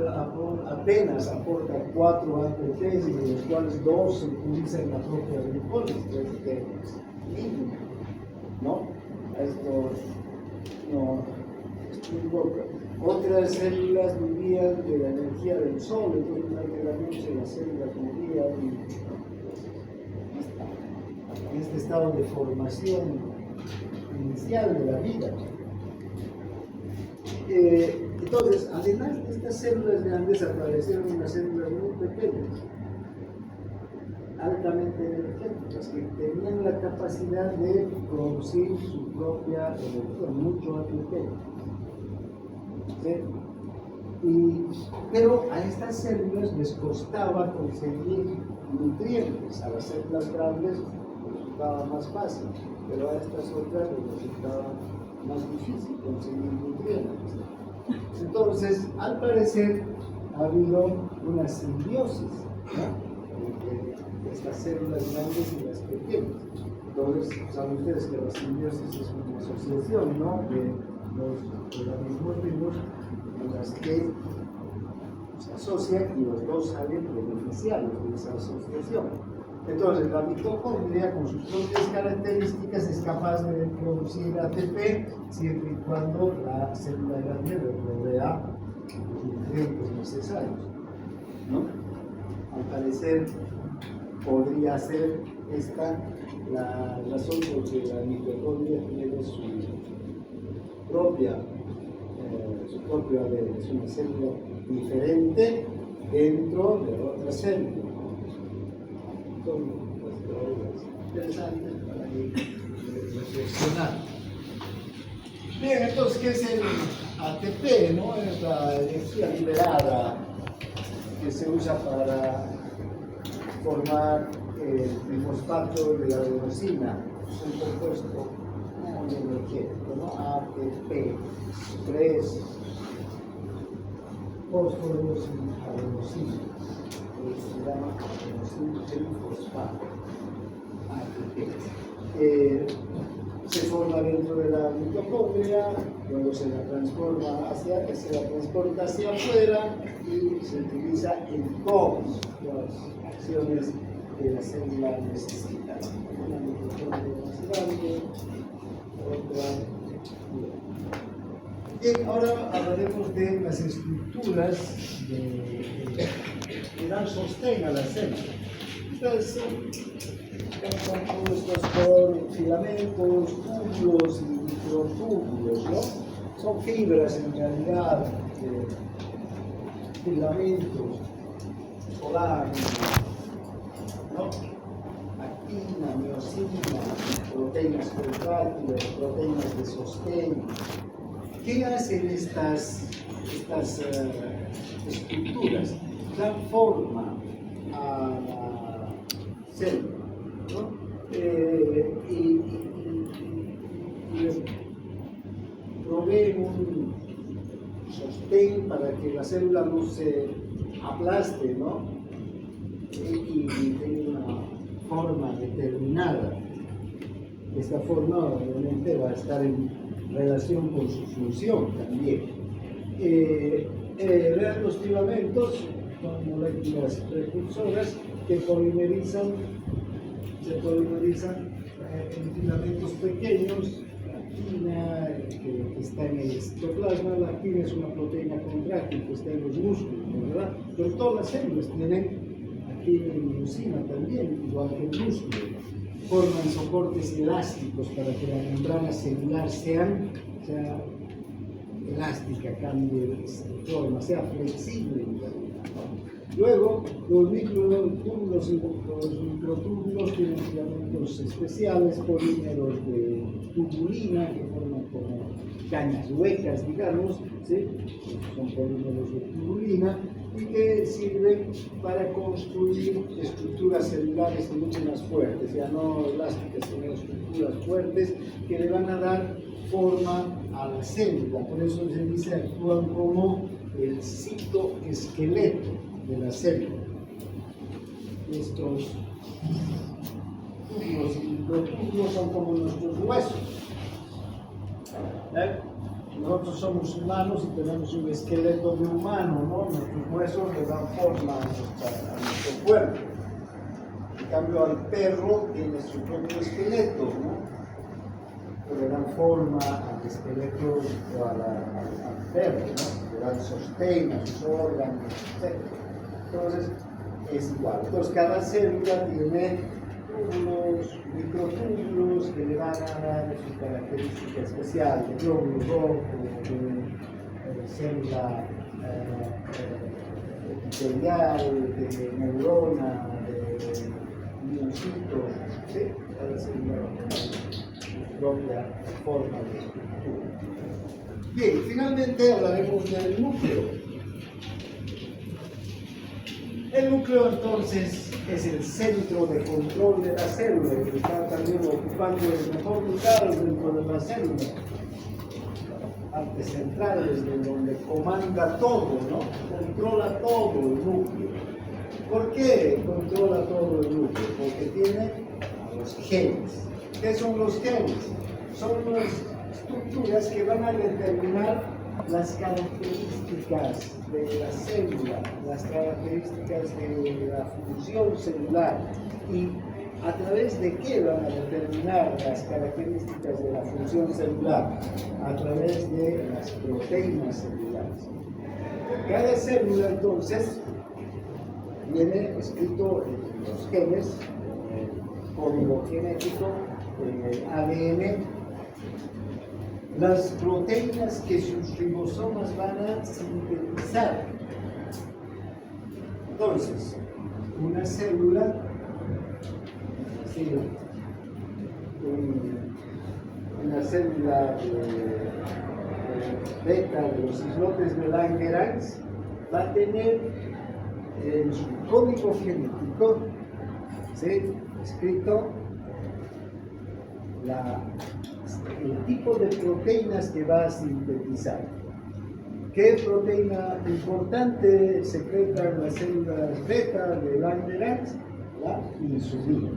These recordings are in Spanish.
apenas aporta 4 ATPs, de los cuales 2 se utilizan en la propia glucólisis, que es mínimo, ¿no? Esto no invoca. Otras células vivían de la energía del sol, entonces durante la noche las células morían en este estado de formación inicial de la vida. Entonces, además de estas células grandes, aparecieron unas células muy pequeñas, altamente energéticas, que tenían la capacidad de producir su propia energía, mucho más pequeña. ¿Sí? Pero a estas células les costaba conseguir nutrientes. A las células grandes resultaba más fácil, pero a estas otras les resultaba más difícil conseguir nutrientes. Entonces, al parecer, ha habido una simbiosis, ¿no?, entre estas células grandes y las pequeñas. Entonces, saben ustedes que la simbiosis es una asociación, ¿no?, de los organismos vivos en las que se asocian y los dos salen beneficiados de esa asociación. Entonces, la mitocondria, con sus propias características, es capaz de producir ATP siempre y cuando la célula grande le provea los nutrientes necesarios, ¿no? Al parecer, podría ser esta la razón por que la mitocondria tiene su propio ADN, es una célula diferente dentro de otra célula. Son teorías interesantes para ir reflexionando. Bien, entonces, ¿qué es el ATP? ¿No? Es la energía liberada que se usa para formar el trifosfato de la adenosina. Es un compuesto muy energético, ¿no? ATP, 3 fósforos y adenosina. Se llama trifosfato, ATP. Se forma dentro de la mitocondria, luego se la transporta hacia afuera y se utiliza en todas las acciones que la célula necesita. Una mitocondria más grande, otra. Bien, ahora hablaremos de las estructuras que dan sostén a la célula. Estas son compuestas por filamentos, túbulos y microtúbulos, ¿no? Son fibras en realidad, filamentos, colágeno, ¿no? Actina, miosina, proteínas contráctiles, proteínas de sostén. ¿Qué hacen estas estructuras? Dan forma a la célula, ¿no? Y proveen un sostén para que la célula no se aplaste, ¿no? Y tenga una forma determinada. Esta forma obviamente va a estar en relación con su función también. Vean los filamentos, son moléculas precursoras que se polimerizan en filamentos pequeños. La actina, que está en el citoplasma, la actina es una proteína contráctil que está en los músculos, ¿verdad? Pero todas las células tienen actina y miosina también, igual que el músculo. Forman soportes elásticos para que la membrana celular sea elástica, cambie de forma, sea flexible. Luego, los microtúbulos y los microtúbulos tienen filamentos especiales, polímeros de tubulina, que forman como cañas huecas, digamos, ¿sí? Son polímeros de tubulina, y que sirven para construir estructuras celulares mucho más fuertes, ya no elásticas, sino estructuras fuertes que le van a dar forma a la célula. Por eso se dice actúan como el citoesqueleto de la célula. Estos túbulos y microtúbulos son como nuestros huesos. nosotros somos humanos y tenemos un esqueleto de humano, ¿no? Nuestros huesos le dan forma a nuestro cuerpo. En cambio, al perro tiene su propio esqueleto, ¿no? Le dan forma al esqueleto o al perro, ¿no? Le dan sostén a sus órganos, etc. Entonces, es igual. Entonces, cada célula tiene unos microtúbulos que le van a dar su característica especial, de glóbulo rojo, de célula epitelial, de neurona, de miocitos, ¿sí? Cada célula tiene su propia forma de estructura. Bien, finalmente hablaremos del núcleo. El núcleo entonces es el centro de control de la célula, que está también ocupando el mejor lugar dentro de la célula. Partes centrales de donde comanda todo, ¿no? Controla todo el núcleo. ¿Por qué controla todo el núcleo? Porque tiene los genes. ¿Qué son los genes? Son las estructuras que van a determinar las características de la célula, las características de la función celular y a través de qué van a determinar las características de la función celular, a través de las proteínas celulares. Cada célula entonces viene escrito en los genes, en el código genético, en el ADN, las proteínas que sus ribosomas van a sintetizar. Entonces, una célula, una célula beta de los islotes de Langerhans va a tener en su código genético, ¿sí?, escrito el tipo de proteínas que va a sintetizar. ¿Qué proteína importante secretan las células beta de Langerhans? La insulina.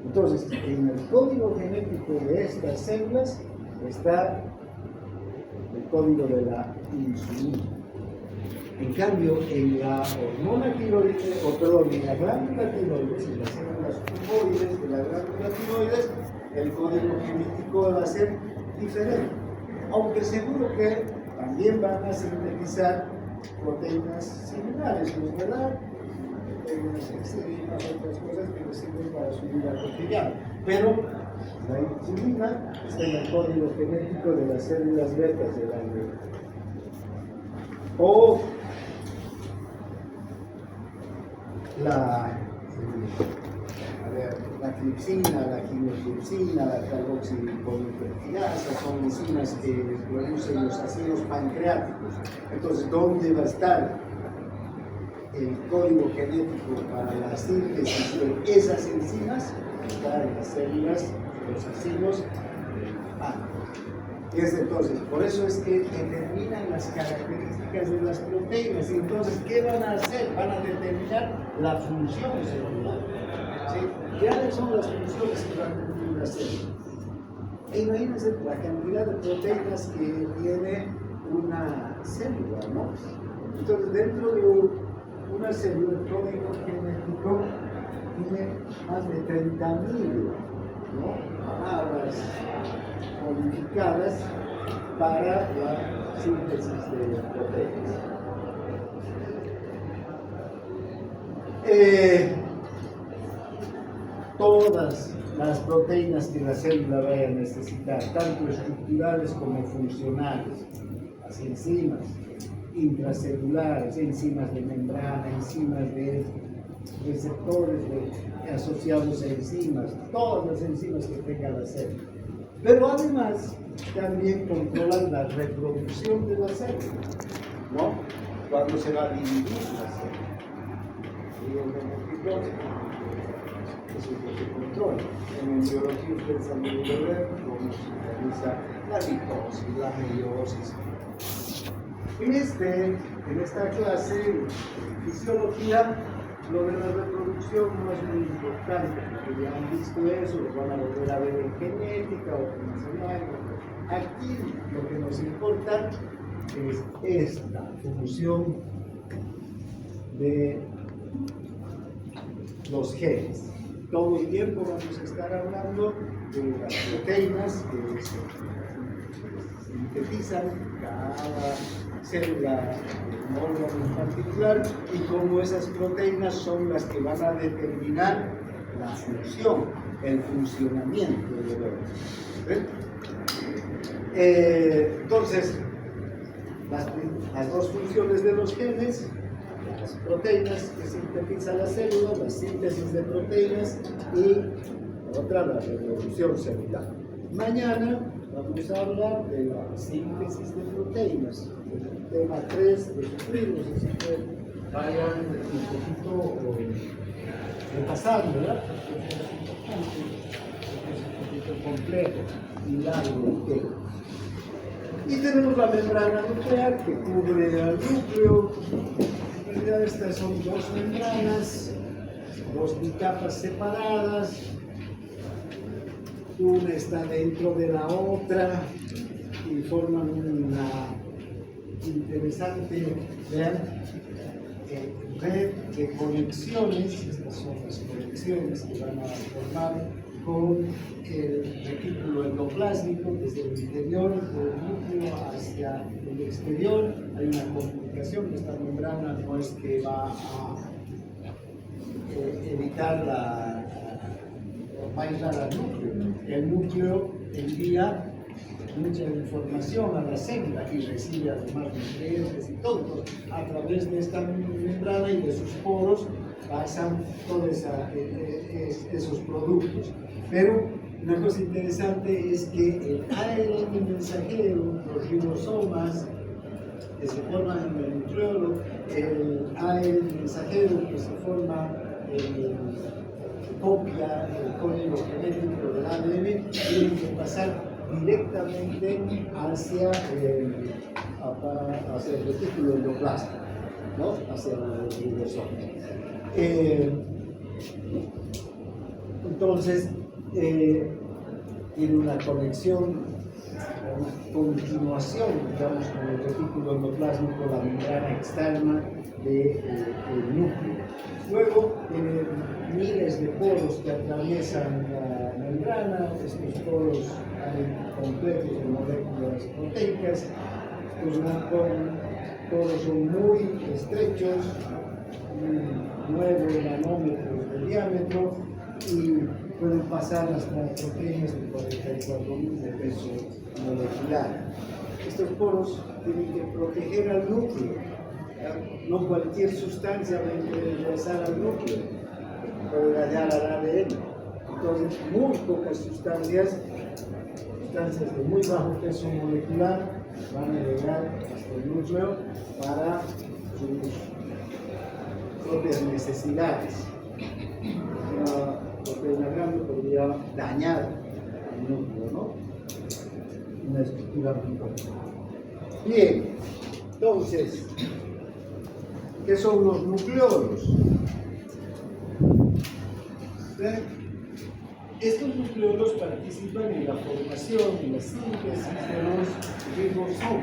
Entonces, en el código genético de estas células está el código de la insulina. En cambio, en la hormona tiroides, en la glándula tiroides, en las células tumoides de la glándula tiroides, el código genético va a ser diferente. Aunque seguro que también van a sintetizar proteínas similares, ¿no es verdad? Proteínas exterinas, otras cosas que les sirven para su vida cotidiana. Pero la insulina está en el código genético de las células betas del ADN. O la tripsina, la quinotripsina, la carboxilipolipeptidasa son enzimas que producen los ácidos pancreáticos. Entonces, ¿dónde va a estar el código genético para la síntesis de esas enzimas? Está en las células, los ácidos entonces, por eso es que determinan las características de las proteínas. Y entonces, ¿qué van a hacer? Van a determinar la función celular. ¿Sí? ¿Cuáles son las funciones que van a cumplir la célula? E imagínense la cantidad de proteínas que tiene una célula, ¿no? Entonces, dentro de una célula, el código genético tiene más de 30.000, ¿no?, palabras modificadas para la síntesis de proteínas. Todas las proteínas que la célula vaya a necesitar, tanto estructurales como funcionales, las enzimas intracelulares, enzimas de membrana, enzimas de receptores asociados a enzimas, todas las enzimas que tenga la célula. Pero además también controlan la reproducción de la célula, ¿no? Cuando se va a dividir la célula. Y en el eso es lo que controla. En biología ustedes han podido ver cómo se realiza la mitosis, la meiosis. En esta clase de fisiología, lo de la reproducción no es muy importante, porque ya han visto eso, lo van a volver a ver en genética o en enseñar. aquí lo que nos importa es esta función de los genes. Todo el tiempo vamos a estar hablando de las proteínas que se sintetizan cada célula de un órgano en particular y cómo esas proteínas son las que van a determinar la función, el funcionamiento del órgano. Entonces, las dos funciones de los genes, las proteínas que sintetiza la célula, la síntesis de proteínas y otra, la reproducción celular. Mañana vamos a hablar de la síntesis de proteínas, el tema 3 de sus libros, así que vayan un poquito repasando, ¿verdad? Es un poquito complejo y largo el tema. Y tenemos la membrana nuclear que cubre al núcleo. En realidad estas son dos membranas, dos bicapas separadas. Una está dentro de la otra y forman una interesante, vean, red de conexiones. Estas son las conexiones que van a formar con el retículo endoplásmico desde el interior del núcleo hacia el exterior. Hay una comunicación. Esta membrana no es que va a evitar va a aislar al núcleo. El núcleo envía mucha información a la célula y recibe además nutrientes y todo. A través de esta membrana y de sus poros pasan todos esos productos. Pero una cosa interesante es que el ARN mensajero, los ribosomas que se forman en el nucleolo, el ARN mensajero que se forma copia el código genético del ADN, tienen que pasar directamente hacia el retículo endoplasmático, ¿no? Hacia los ribosomas. Entonces, tiene una conexión, una continuación, digamos, con el retículo endoplásmico, la membrana externa del núcleo. Luego, tiene miles de poros que atraviesan la membrana. Estos poros hay completos de moléculas proteicas. Los poros son muy estrechos, 9 nanómetros de diámetro y pueden pasar hasta proteínas de 44.000 de peso molecular. Estos poros tienen que proteger al núcleo. No cualquier sustancia va a ingresar al núcleo, puede dañar al ADN. Entonces, muy pocas sustancias de muy bajo peso molecular van a llegar hasta el núcleo para sus propias necesidades. Una proteína grande podría dañar el núcleo, ¿no? Una estructura muy compleja. Bien, entonces, ¿qué son los nucleolos? Estos nucleolos participan en la formación y la síntesis de los ribosomas.